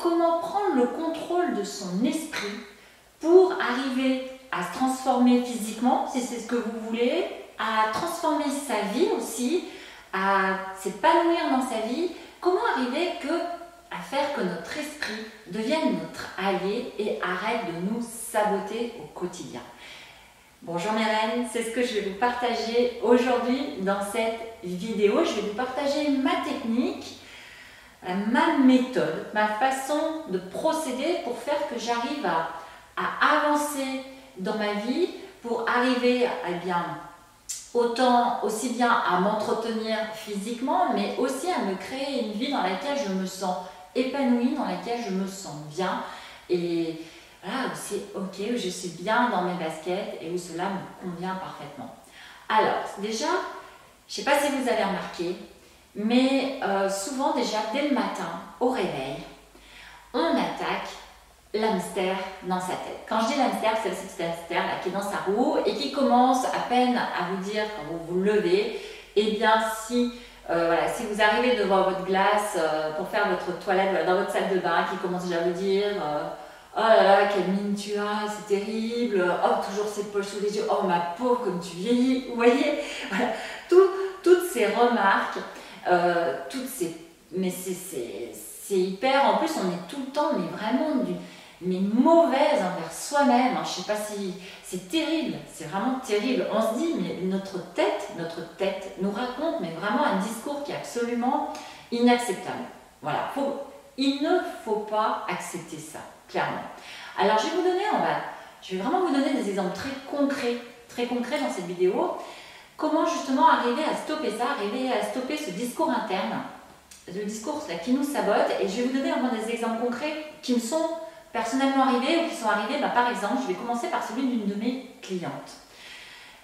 comment prendre le contrôle de son esprit pour arriver à se transformer physiquement, si c'est ce que vous voulez, à transformer sa vie aussi, à s'épanouir dans sa vie. Comment arriver à faire que notre esprit devienne notre allié et arrête de nous saboter au quotidien. Bonjour mes reines, c'est ce que je vais vous partager aujourd'hui dans cette vidéo. Je vais vous partager ma technique, ma méthode, ma façon de procéder pour faire que j'arrive à avancer dans ma vie, pour arriver aussi bien à m'entretenir physiquement, mais aussi à me créer une vie dans laquelle je me sens épanouie, dans laquelle je me sens bien et voilà, où c'est ok, où je suis bien dans mes baskets et où cela me convient parfaitement. Alors déjà, je ne sais pas si vous avez remarqué, mais souvent déjà dès le matin, au réveil, on attaque l'hamster dans sa tête. Quand je dis l'hamster, c'est le petit hamster là, qui est dans sa roue et qui commence à peine à vous dire quand vous vous levez, eh bien si vous arrivez devant votre glace pour faire votre toilette dans votre salle de bain, qui commence déjà à vous dire oh là là, quelle mine tu as, c'est terrible, oh toujours cette poche sous les yeux, oh ma pauvre comme tu vieillis, vous voyez, voilà, toutes ces remarques, mais c'est hyper, en plus on est tout le temps, mais vraiment mauvaise envers soi-même, je ne sais pas si c'est terrible, c'est vraiment terrible. On se dit, mais notre tête nous raconte mais vraiment un discours qui est absolument inacceptable. Voilà, il ne faut pas accepter ça, clairement. Alors je vais vraiment vous donner des exemples très concrets dans cette vidéo. Comment justement arriver à stopper ça, arriver à stopper ce discours interne, le discours là, qui nous sabote, et je vais vous donner vraiment des exemples concrets qui me sont personnellement arrivés ou qui sont arrivés. Par exemple, je vais commencer par celui d'une de mes clientes.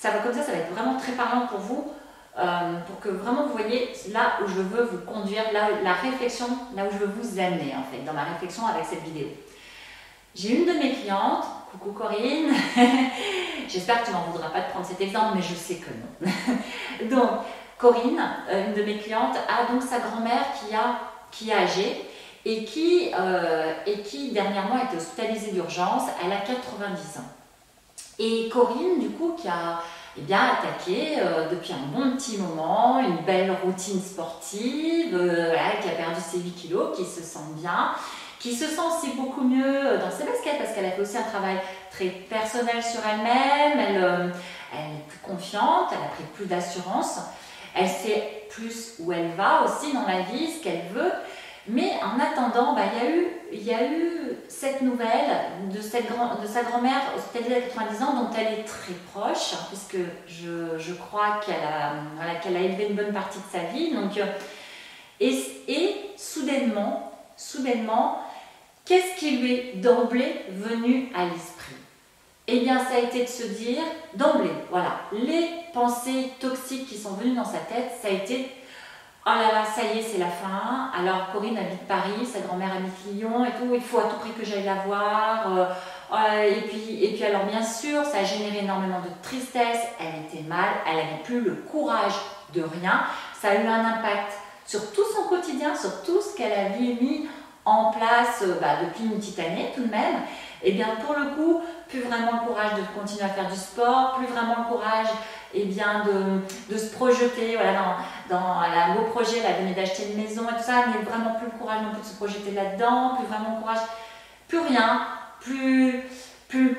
Comme ça va être vraiment très parlant pour vous, pour que vraiment vous voyez là où je veux vous conduire, la réflexion, là où je veux vous amener en fait, dans ma réflexion avec cette vidéo. J'ai une de mes clientes, coucou Corinne, j'espère que tu m'en voudras pas de prendre cet exemple, mais je sais que non. Donc, Corinne, une de mes clientes, a donc sa grand-mère qui est âgée, et qui dernièrement a été hospitalisée d'urgence. Elle a 90 ans. Et Corinne, du coup, qui a attaqué depuis un bon petit moment, une belle routine sportive, qui a perdu ses 8 kilos, qui se sent bien, qui se sent aussi beaucoup mieux dans ses baskets parce qu'elle a fait aussi un travail très personnel sur elle-même, elle est plus confiante, elle a pris plus d'assurance, elle sait plus où elle va aussi dans la vie, ce qu'elle veut. Mais en attendant, il y a eu cette nouvelle de sa grand-mère hospitalisée à 90 ans dont elle est très proche, puisque je crois qu'elle a élevé une bonne partie de sa vie. Donc, et soudainement, qu'est-ce qui lui est d'emblée venu à l'esprit? Eh bien, ça a été de se dire, d'emblée, voilà, les pensées toxiques qui sont venues dans sa tête, ça a été oh là là, ça y est, c'est la fin. Alors Corinne habite Paris, sa grand-mère habite Lyon et tout, il faut à tout prix que j'aille la voir. Et puis alors bien sûr, ça a généré énormément de tristesse, elle était mal, elle n'avait plus le courage de rien. Ça a eu un impact sur tout son quotidien, sur tout ce qu'elle avait mis en place depuis une petite année tout de même. Et bien pour le coup, plus vraiment le courage de continuer à faire du sport, plus vraiment le courage de se projeter dans un beau projet, elle venait d'acheter une maison et tout ça, mais vraiment plus le courage non plus de se projeter là-dedans, plus vraiment le courage, plus rien, plus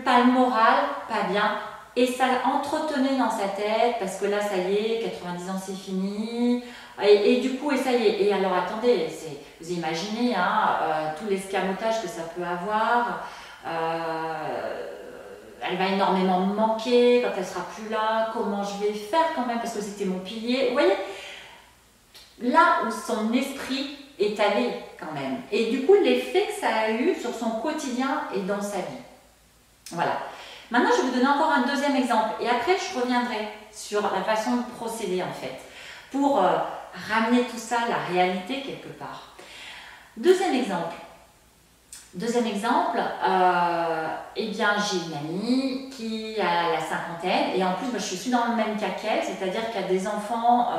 pas le moral, pas bien. Et ça entretenait dans sa tête, parce que là, ça y est, 90 ans, c'est fini. Et du coup, et ça y est. Et alors, attendez, vous imaginez tout l'escamotage que ça peut avoir. Elle va énormément me manquer quand elle sera plus là. Comment je vais faire quand même, parce que c'était mon pilier. Vous voyez, là où son esprit est allé quand même. Et du coup, l'effet que ça a eu sur son quotidien et dans sa vie. Voilà. Maintenant, je vais vous donner encore un deuxième exemple. Et après, je reviendrai sur la façon de procéder en fait, pour ramener tout ça à la réalité quelque part. Deuxième exemple, j'ai une amie qui a la cinquantaine et en plus je suis dans le même cas qu'elle, c'est-à-dire qu'elle a des enfants,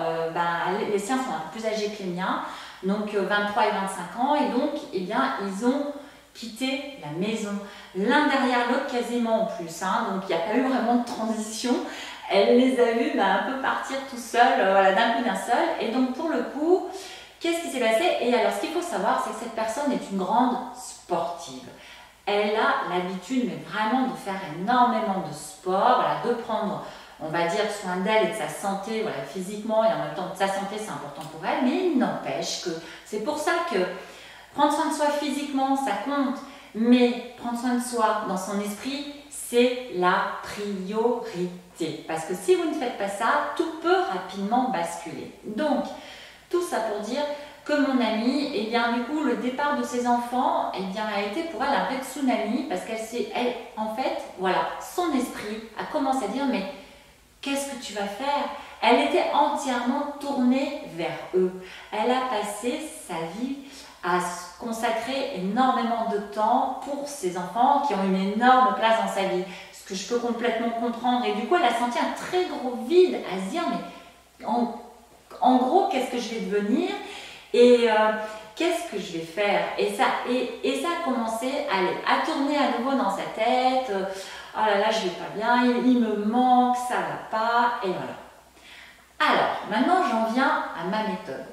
les siens sont un peu plus âgés que les miens, donc 23 et 25 ans, et donc eh bien, ils ont quitté la maison, l'un derrière l'autre quasiment en plus, hein, donc il n'y a pas eu vraiment de transition. Elle les a vus un peu partir tout seuls, voilà, d'un coup d'un seul, et donc pour le coup, qu'est-ce qui s'est passé? Et alors ce qu'il faut savoir, c'est que cette personne est une grande sportive. Elle a l'habitude, mais vraiment, de faire énormément de sport, voilà, de prendre, on va dire, soin d'elle et de sa santé, voilà, physiquement, et en même temps de sa santé, c'est important pour elle, mais il n'empêche que c'est pour ça que prendre soin de soi physiquement, ça compte, mais prendre soin de soi dans son esprit, c'est la priorité. Parce que si vous ne faites pas ça, tout peut rapidement basculer. Donc, tout ça pour dire que mon amie, eh bien, du coup, le départ de ses enfants, eh bien, a été pour elle un vrai tsunami parce qu'elle s'est, en fait, voilà, son esprit a commencé à dire, mais qu'est-ce que tu vas faire? Elle était entièrement tournée vers eux. Elle a passé sa vie à consacrer énormément de temps pour ses enfants qui ont une énorme place dans sa vie. Ce que je peux complètement comprendre. Et du coup, elle a senti un très gros vide à se dire, mais en gros, qu'est-ce que je vais devenir? Et qu'est-ce que je vais faire? Et ça a commencé à tourner à nouveau dans sa tête. Oh là là, je vais pas bien, il me manque, ça va pas, et voilà. Alors, maintenant j'en viens à ma méthode.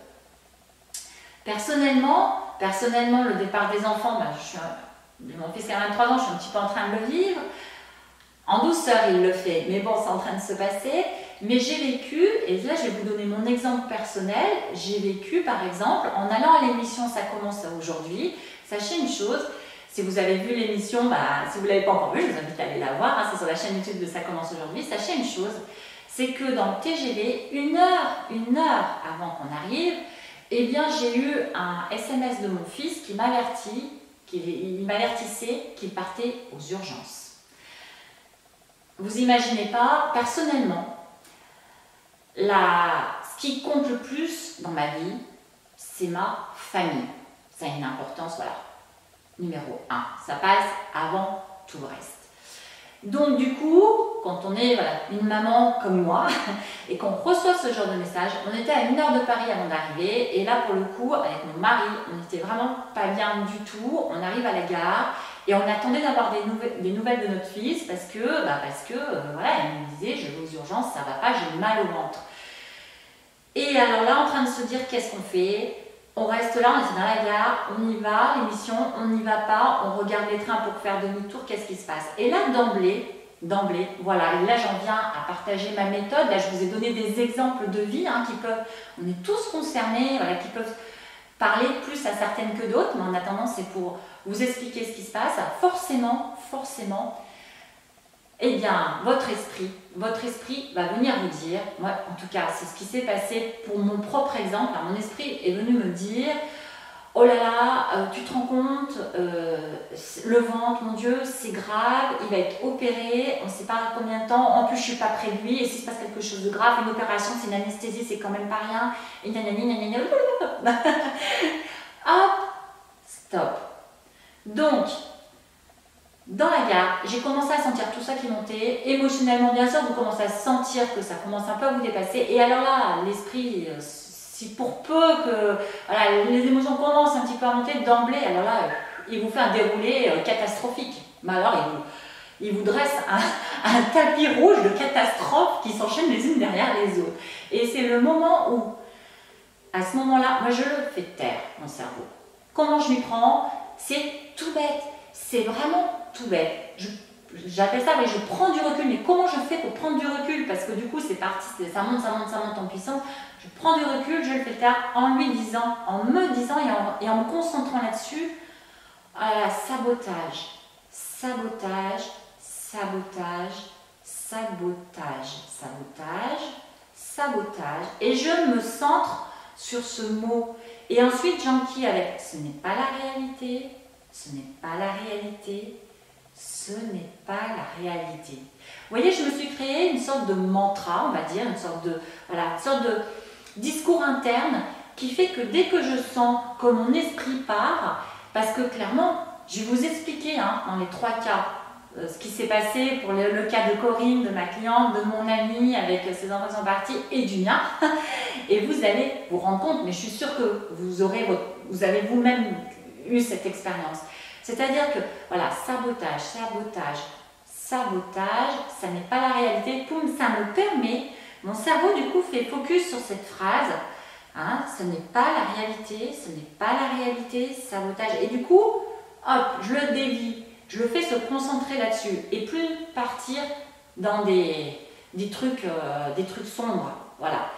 Personnellement, le départ des enfants, mon fils a 23 ans, je suis un petit peu en train de le vivre. En douceur, il le fait, mais bon, c'est en train de se passer. Mais j'ai vécu, et là je vais vous donner mon exemple personnel, j'ai vécu par exemple, en allant à l'émission Ça commence aujourd'hui, sachez une chose, si vous avez vu l'émission, si vous ne l'avez pas encore vue, je vous invite à aller la voir, hein, c'est sur la chaîne YouTube de Ça commence aujourd'hui, sachez une chose, c'est que dans le TGV, une heure avant qu'on arrive, eh bien j'ai eu un SMS de mon fils qui m'avertissait qu'il partait aux urgences. Vous imaginez pas, personnellement, ce qui compte le plus dans ma vie, c'est ma famille. Ça a une importance, voilà, numéro 1. Ça passe avant tout le reste. Donc du coup, quand on est une maman comme moi et qu'on reçoit ce genre de message, on était à 1 heure de Paris avant d'arriver et là pour le coup, avec mon mari, on n'était vraiment pas bien du tout. On arrive à la gare et on attendait d'avoir des nouvelles de notre fils parce que voilà, elle nous disait, je vais aux urgences, ça va pas, j'ai mal au ventre. Et alors là, en train de se dire, qu'est-ce qu'on fait? On reste là, on est dans la gare, on y va, l'émission, on n'y va pas, on regarde les trains pour faire demi-tour, qu'est-ce qui se passe? Et là, d'emblée, voilà, et là j'en viens à partager ma méthode, là je vous ai donné des exemples de vie qui peuvent, on est tous concernés, voilà, qui peuvent parler plus à certaines que d'autres, mais en attendant c'est pour vous expliquer ce qui se passe. Forcément, eh bien, votre esprit va venir vous dire, moi en tout cas c'est ce qui s'est passé pour mon propre exemple, mon esprit est venu me dire, oh là là, tu te rends compte, le ventre, mon Dieu, c'est grave, il va être opéré, on ne sait pas combien de temps, en plus je ne suis pas près de lui, et s'il se passe quelque chose de grave, une opération, c'est une anesthésie, c'est quand même pas rien, et gna. Hop, stop. Donc, dans la gare, j'ai commencé à sentir tout ça qui montait. Émotionnellement, bien sûr, vous commencez à sentir que ça commence un peu à vous dépasser. Et alors là, l'esprit, si pour peu que voilà, les émotions commencent un petit peu à monter d'emblée, alors là, il vous fait un déroulé catastrophique. Mais alors, il vous dresse un tapis rouge de catastrophes qui s'enchaînent les unes derrière les autres. Et c'est le moment où, à ce moment-là, moi je le fais taire, mon cerveau. Comment je m'y prends? C'est tout bête. C'est vraiment tout bête. J'appelle ça, mais je prends du recul. Mais comment je fais pour prendre du recul? Parce que du coup, c'est parti, ça monte en puissance. Je prends du recul, je le fais taire en me disant et en me concentrant là-dessus. Sabotage. Et je me centre sur ce mot. Et ensuite, j'enquille avec ce n'est pas la réalité. Ce n'est pas la réalité. Vous voyez, je me suis créé une sorte de mantra, on va dire, une sorte de discours interne qui fait que dès que je sens que mon esprit part, parce que clairement, je vais vous expliquer dans les 3 cas, ce qui s'est passé pour le cas de Corinne, de ma cliente, de mon amie avec ses enfants qui sont partis et du mien. Et vous allez vous rendre compte, mais je suis sûre que vous avez vous-même eu cette expérience. C'est-à-dire que, voilà, sabotage, sabotage, sabotage, ça n'est pas la réalité. Poum, ça me permet, mon cerveau du coup fait focus sur cette phrase. Hein, ce n'est pas la réalité, ce n'est pas la réalité, sabotage. Et du coup, hop, je le dévie, je le fais se concentrer là-dessus et plus partir dans des trucs sombres. Voilà.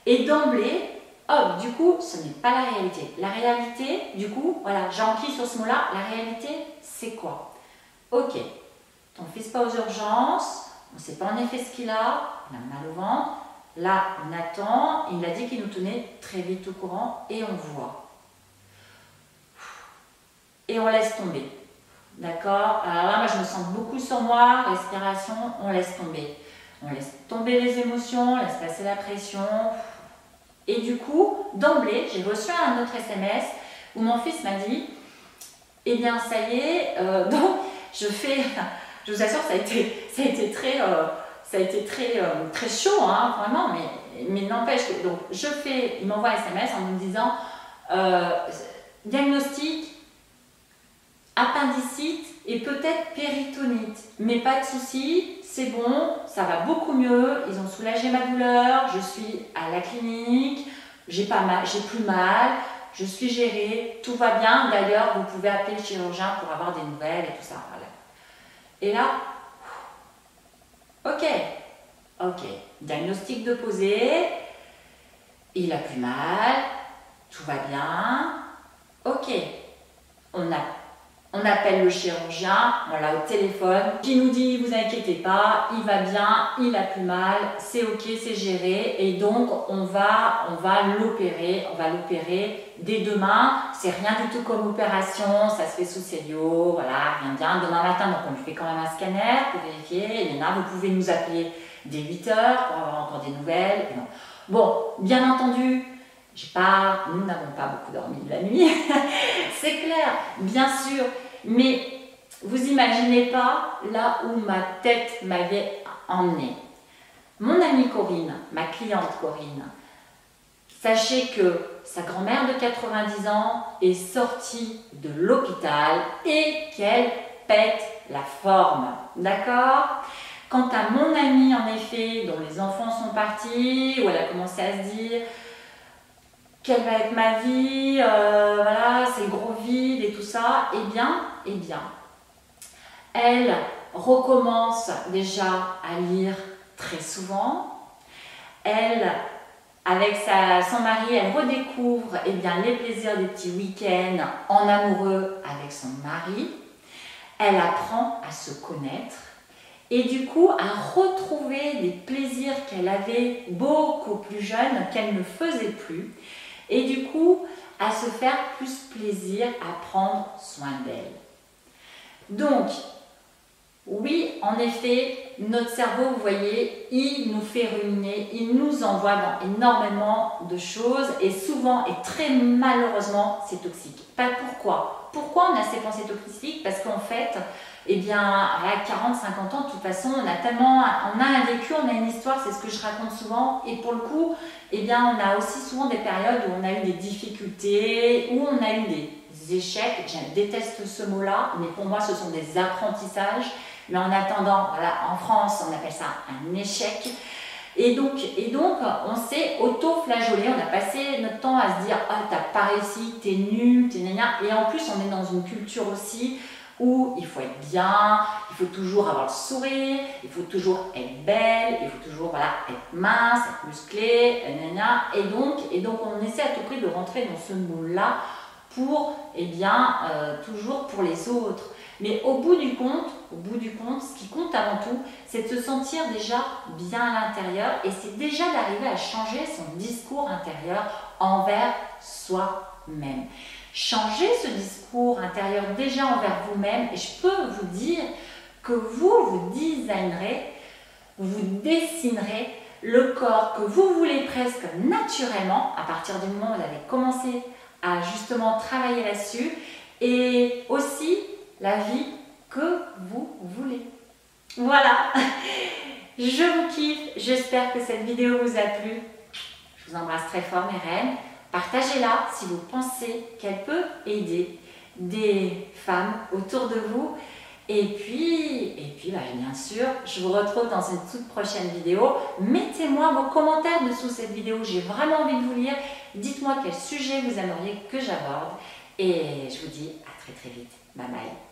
Et d'emblée, hop, du coup, ce n'est pas la réalité. La réalité, du coup, voilà, j'enquille sur ce mot-là, la réalité, c'est quoi? Ok, ton fils pas aux urgences, on ne sait pas en effet ce qu'il a, il a mal au ventre. Là, on attend, il a dit qu'il nous tenait très vite au courant et on voit. Et on laisse tomber. D'accord? Alors là, moi, je me sens beaucoup sur moi, respiration, on laisse tomber. On laisse tomber les émotions, on laisse passer la pression. Et du coup, d'emblée, j'ai reçu un autre SMS où mon fils m'a dit, eh bien, ça y est, donc, je vous assure, ça a été très chaud, hein, vraiment, mais n'empêche que, donc, il m'envoie un SMS en me disant, diagnostic, appendicite et peut-être péritonite, mais pas de souci, c'est bon, ça va beaucoup mieux, ils ont soulagé ma douleur, je suis à la clinique, j'ai plus mal, je suis gérée, tout va bien, d'ailleurs vous pouvez appeler le chirurgien pour avoir des nouvelles et tout ça, voilà. Et là, ok, diagnostic de posé, il a plus mal, tout va bien, ok, on appelle le chirurgien, on l'a au téléphone, qui nous dit, vous inquiétez pas, il va bien, il a plus mal, c'est ok, c'est géré, et donc on va l'opérer dès demain, c'est rien du tout comme opération, ça se fait sous cellio, voilà, rien de bien, demain matin, donc on lui fait quand même un scanner pour vérifier, il y en a, vous pouvez nous appeler dès 8 heures pour avoir encore des nouvelles, bon, bien entendu, nous n'avons pas beaucoup dormi de la nuit, c'est clair, bien sûr, mais vous imaginez pas là où ma tête m'avait emmenée. Mon amie Corinne, ma cliente Corinne, sachez que sa grand-mère de 90 ans est sortie de l'hôpital et qu'elle pète la forme, d'accord? Quant à mon amie, en effet, dont les enfants sont partis, où elle a commencé à se dire quelle va être ma vie, voilà, c'est le gros vide et tout ça, eh bien, elle recommence déjà à lire très souvent. Elle, avec son mari, elle redécouvre les plaisirs des petits week-ends en amoureux avec son mari. Elle apprend à se connaître et du coup à retrouver des plaisirs qu'elle avait beaucoup plus jeune, qu'elle ne faisait plus. Et du coup, à se faire plus plaisir, à prendre soin d'elle. Donc, oui, en effet, notre cerveau, vous voyez, il nous fait ruminer, il nous envoie dans énormément de choses et souvent, et très malheureusement, c'est toxique. Pourquoi? Pourquoi on a ces pensées toxiques? Parce qu'en fait, à 40, 50 ans, de toute façon, on a un vécu, on a une histoire, c'est ce que je raconte souvent. Et pour le coup, on a aussi souvent des périodes où on a eu des difficultés, où on a eu des échecs. Je déteste ce mot-là, mais pour moi, ce sont des apprentissages. Mais en attendant, voilà, en France, on appelle ça un échec. Et donc on s'est auto-flageolé, on a passé notre temps à se dire « Ah, t'as pas réussi, t'es nul, t'es gna. » Et en plus, on est dans une culture aussi où il faut être bien, il faut toujours avoir le sourire, il faut toujours être belle, il faut toujours être mince, être musclé, gna. Et donc on essaie à tout prix de rentrer dans ce moule-là pour, toujours pour les autres. Mais au bout du compte, ce qui compte avant tout, c'est de se sentir déjà bien à l'intérieur et c'est déjà d'arriver à changer son discours intérieur envers soi-même. Changez ce discours intérieur déjà envers vous-même et je peux vous dire que vous designerez, vous dessinerez le corps que vous voulez presque naturellement à partir du moment où vous avez commencé à justement travailler là-dessus et aussi la vie que vous voulez. Je vous kiffe, j'espère que cette vidéo vous a plu. Je vous embrasse très fort mes reines. Partagez-la si vous pensez qu'elle peut aider des femmes autour de vous. Et puis bien sûr, je vous retrouve dans une toute prochaine vidéo. Mettez-moi vos commentaires dessous cette vidéo, j'ai vraiment envie de vous lire. Dites-moi quel sujet vous aimeriez que j'aborde. Et je vous dis à très très vite. Bye bye.